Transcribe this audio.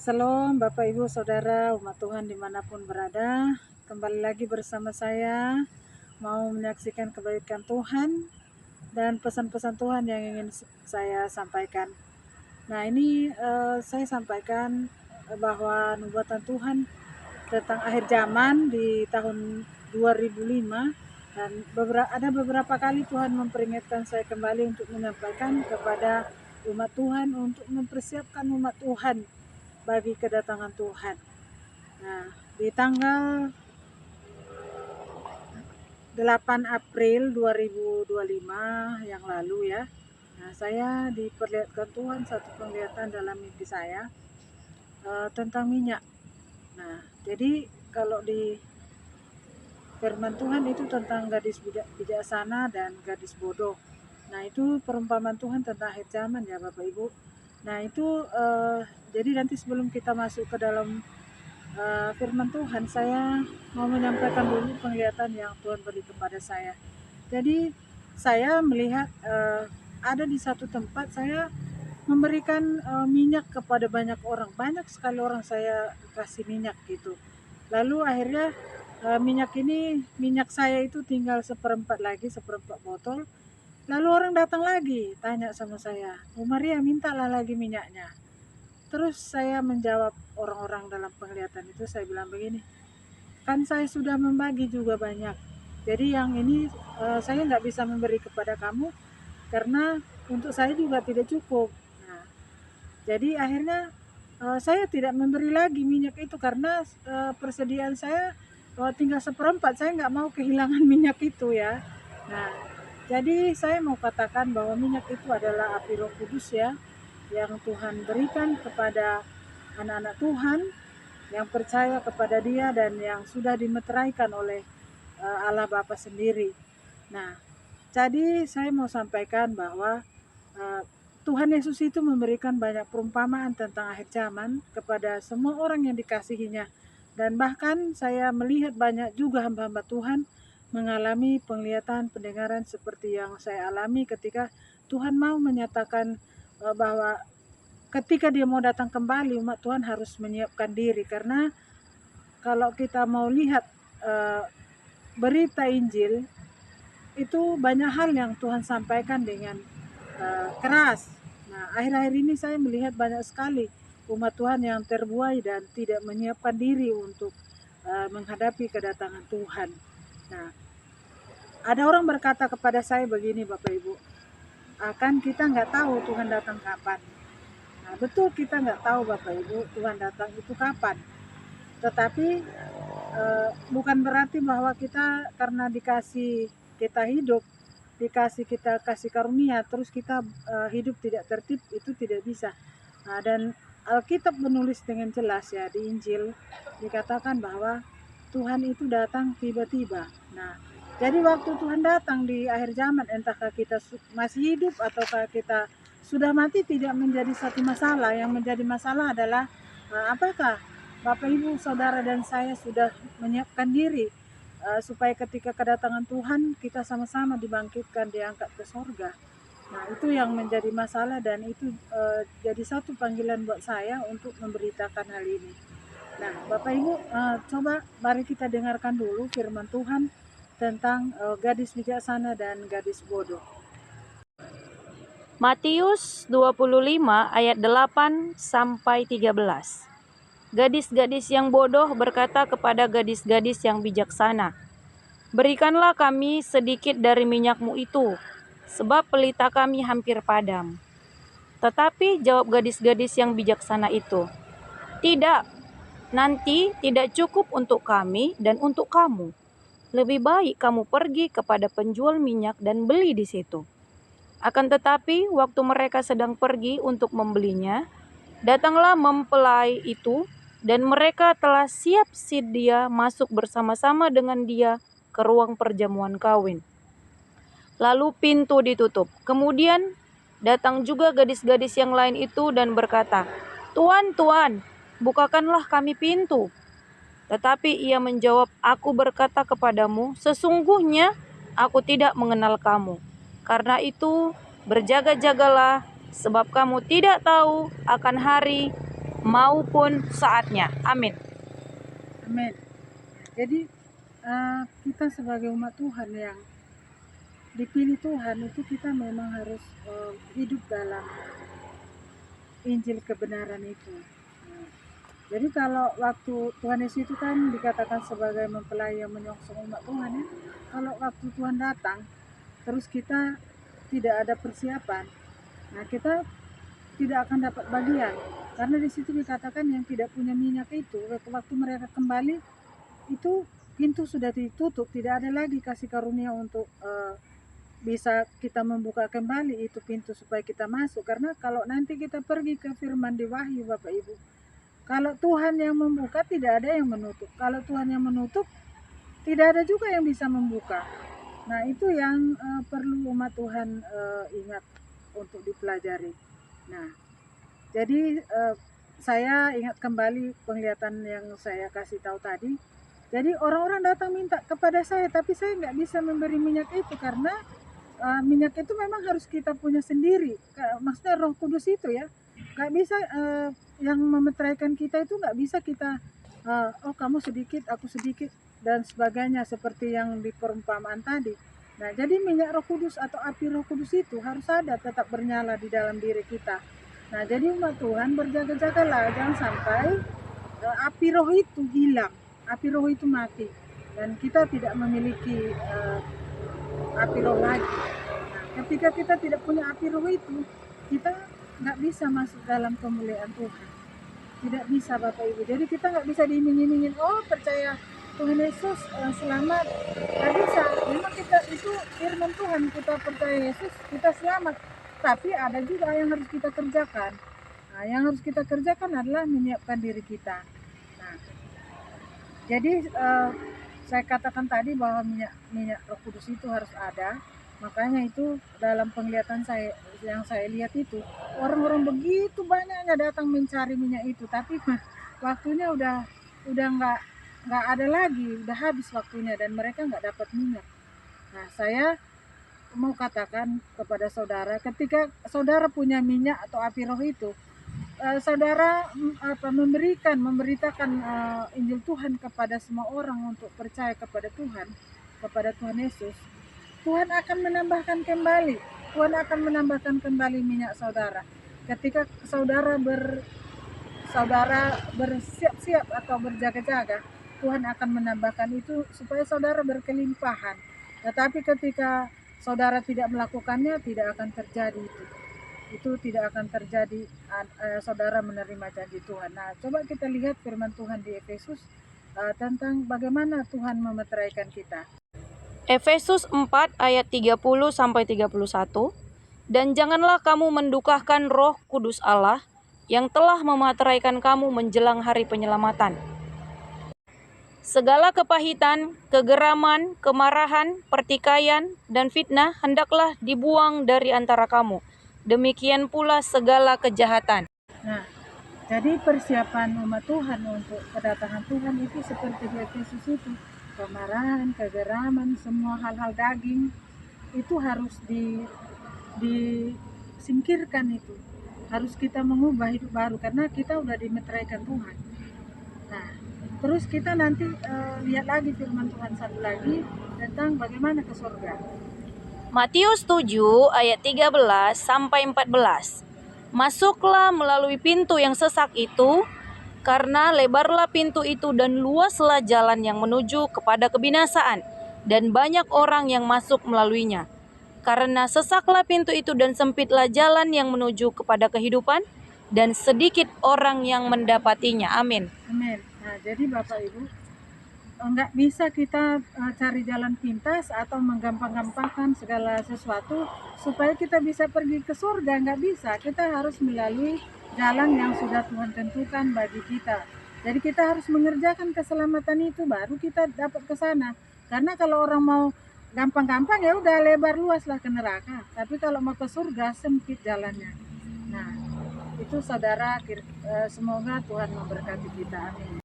Salam Bapak Ibu Saudara umat Tuhan dimanapun berada. Kembali lagi bersama saya mau menyaksikan kebaikan Tuhan dan pesan-pesan Tuhan yang ingin saya sampaikan. Nah ini saya sampaikan bahwa nubuatan Tuhan tentang akhir zaman di tahun 2005 dan ada beberapa kali Tuhan memperingatkan saya kembali untuk menyampaikan kepada umat Tuhan untuk mempersiapkan umat Tuhan bagi kedatangan Tuhan. Nah, di tanggal 8 April 2025 yang lalu ya. Nah, saya diperlihatkan Tuhan satu penglihatan dalam mimpi saya tentang minyak. Nah, jadi kalau di firman Tuhan itu tentang gadis bijaksana dan gadis bodoh. Nah, itu perumpamaan Tuhan tentang akhir zaman ya Bapak Ibu. Nah, itu jadi nanti sebelum kita masuk ke dalam firman Tuhan, saya mau menyampaikan dulu penglihatan yang Tuhan beri kepada saya. Jadi saya melihat ada di satu tempat saya memberikan minyak kepada banyak banyak sekali orang saya kasih minyak gitu. Lalu akhirnya minyak saya itu tinggal seperempat botol. Lalu orang datang lagi tanya sama saya, "Oh Maria, mintalah lagi minyaknya." Terus saya menjawab orang-orang dalam penglihatan itu, saya bilang begini, kan saya sudah membagi juga banyak. Jadi yang ini saya nggak bisa memberi kepada kamu karena untuk saya juga tidak cukup. Nah, jadi akhirnya saya tidak memberi lagi minyak itu karena persediaan saya tinggal seperempat. Saya nggak mau kehilangan minyak itu ya. Nah, jadi saya mau katakan bahwa minyak itu adalah api Roh Kudus ya, yang Tuhan berikan kepada anak-anak Tuhan yang percaya kepada Dia dan yang sudah dimeteraikan oleh Allah Bapa sendiri. Nah, jadi saya mau sampaikan bahwa Tuhan Yesus itu memberikan banyak perumpamaan tentang akhir zaman kepada semua orang yang dikasihinya. Dan bahkan saya melihat banyak juga hamba-hamba Tuhan mengalami penglihatan, pendengaran seperti yang saya alami ketika Tuhan mau menyatakan bahwa ketika Dia mau datang kembali, umat Tuhan harus menyiapkan diri. Karena kalau kita mau lihat berita Injil, itu banyak hal yang Tuhan sampaikan dengan keras. Nah, akhir-akhir ini saya melihat banyak sekali umat Tuhan yang terbuai dan tidak menyiapkan diri untuk menghadapi kedatangan Tuhan. Nah, ada orang berkata kepada saya begini Bapak Ibu, akan kita nggak tahu Tuhan datang kapan. Nah, betul kita nggak tahu Bapak Ibu Tuhan datang itu kapan. Tetapi bukan berarti bahwa kita karena kita hidup, kita kasih karunia, terus kita hidup tidak tertib, itu tidak bisa. Nah, dan Alkitab menulis dengan jelas ya di Injil dikatakan bahwa Tuhan itu datang tiba-tiba. Nah, jadi waktu Tuhan datang di akhir zaman, entahkah kita masih hidup ataukah kita sudah mati, tidak menjadi satu masalah. Yang menjadi masalah adalah apakah Bapak Ibu Saudara dan saya sudah menyiapkan diri supaya ketika kedatangan Tuhan kita sama-sama dibangkitkan, diangkat ke sorga. Nah, itu yang menjadi masalah dan itu jadi satu panggilan buat saya untuk memberitakan hal ini. Nah, Bapak Ibu, coba mari kita dengarkan dulu firman Tuhan tentang gadis bijaksana dan gadis bodoh. Matius 25 ayat 8 sampai 13. Gadis-gadis yang bodoh berkata kepada gadis-gadis yang bijaksana, "Berikanlah kami sedikit dari minyakmu itu, sebab pelita kami hampir padam." Tetapi jawab gadis-gadis yang bijaksana itu, "Tidak, nanti tidak cukup untuk kami dan untuk kamu. Lebih baik kamu pergi kepada penjual minyak dan beli di situ." Akan tetapi, waktu mereka sedang pergi untuk membelinya, datanglah mempelai itu, dan mereka telah siap sedia masuk bersama-sama dengan dia ke ruang perjamuan kawin. Lalu pintu ditutup. Kemudian datang juga gadis-gadis yang lain itu dan berkata, "Tuan, Tuan, bukakanlah kami pintu." Tetapi ia menjawab, "Aku berkata kepadamu, sesungguhnya aku tidak mengenal kamu. Karena itu berjaga-jagalah, sebab kamu tidak tahu akan hari maupun saatnya. Amin. Amin. Jadi kita sebagai umat Tuhan yang dipilih Tuhan itu kita memang harus hidup dalam Injil kebenaran itu. Nah, jadi kalau waktu Tuhan Yesus itu kan dikatakan sebagai mempelai yang menyongsong umat Tuhan ya. Kalau waktu Tuhan datang, terus kita tidak ada persiapan, nah kita tidak akan dapat bagian. Karena di situ dikatakan yang tidak punya minyak itu, waktu mereka kembali, itu pintu sudah ditutup, tidak ada lagi kasih karunia untuk bisa kita membuka kembali itu pintu supaya kita masuk. Karena kalau nanti kita pergi ke firman di Wahyu Bapak Ibu, kalau Tuhan yang membuka tidak ada yang menutup, kalau Tuhan yang menutup tidak ada juga yang bisa membuka. Nah itu yang perlu umat Tuhan ingat untuk dipelajari. Nah jadi saya ingat kembali penglihatan yang saya kasih tahu tadi. Jadi orang-orang datang minta kepada saya, tapi saya nggak bisa memberi minyak itu karena minyak itu memang harus kita punya sendiri. Maksudnya Roh Kudus itu ya, nggak bisa yang memeteraikan kita itu nggak bisa kita oh kamu sedikit, aku sedikit dan sebagainya seperti yang di perumpamaan tadi. Nah jadi minyak Roh Kudus atau api Roh Kudus itu harus ada, tetap bernyala di dalam diri kita. Nah jadi umat Tuhan berjaga-jagalah, jangan sampai api roh itu hilang, api roh itu mati dan kita tidak memiliki api roh lagi. Nah, ketika kita tidak punya api roh itu, kita nggak bisa masuk dalam kemuliaan Tuhan. Tidak bisa Bapak Ibu. Jadi kita nggak bisa diiming-imingin, oh percaya Tuhan Yesus selamat. Nggak bisa. Memang kita itu firman Tuhan, kita percaya Yesus, kita selamat. Tapi ada juga yang harus kita kerjakan. Nah, yang harus kita kerjakan adalah menyiapkan diri kita. Nah, jadi saya katakan tadi bahwa minyak Roh Kudus itu harus ada. Makanya itu dalam penglihatan saya yang saya lihat itu orang-orang begitu banyaknya datang mencari minyak itu, tapi waktunya udah nggak ada lagi, udah habis waktunya dan mereka nggak dapat minyak. Nah saya mau katakan kepada saudara, ketika saudara punya minyak atau api roh itu, saudara memberitakan Injil Tuhan kepada semua orang untuk percaya kepada Tuhan Yesus, Tuhan akan menambahkan kembali. Tuhan akan menambahkan kembali minyak saudara. Ketika saudara bersiap-siap atau berjaga-jaga, Tuhan akan menambahkan itu supaya saudara berkelimpahan. Tetapi ketika saudara tidak melakukannya, tidak akan terjadi itu. Itu tidak akan terjadi saudara menerima janji Tuhan. Nah, coba kita lihat firman Tuhan di Efesus tentang bagaimana Tuhan memeteraikan kita. Efesus 4 ayat 30-31. Dan janganlah kamu mendukahkan Roh Kudus Allah yang telah memeteraikan kamu menjelang hari penyelamatan. Segala kepahitan, kegeraman, kemarahan, pertikaian, dan fitnah hendaklah dibuang dari antara kamu. Demikian pula segala kejahatan. Nah, jadi persiapan umat Tuhan untuk kedatangan Tuhan itu seperti di Efesus itu. Kemarahan, kegeraman, semua hal-hal daging itu harus disingkirkan itu. Harus kita mengubah hidup baru karena kita udah dimeteraikan Tuhan. Nah, terus kita nanti lihat lagi firman Tuhan satu lagi tentang bagaimana ke surga. Matius 7 ayat 13-14. Masuklah melalui pintu yang sesak itu, karena lebarlah pintu itu dan luaslah jalan yang menuju kepada kebinasaan, dan banyak orang yang masuk melaluinya. Karena sesaklah pintu itu dan sempitlah jalan yang menuju kepada kehidupan, dan sedikit orang yang mendapatinya. Amin. Amin. Nah, jadi Bapak Ibu, nggak bisa kita cari jalan pintas atau menggampang-gampangkan segala sesuatu supaya kita bisa pergi ke surga. Nggak bisa. Kita harus melalui jalan yang sudah Tuhan tentukan bagi kita. Jadi kita harus mengerjakan keselamatan itu baru kita dapat ke sana. Karena kalau orang mau gampang-gampang ya udah lebar luaslah ke neraka. Tapi kalau mau ke surga sempit jalannya. Nah, itu saudara, semoga Tuhan memberkati kita. Amin.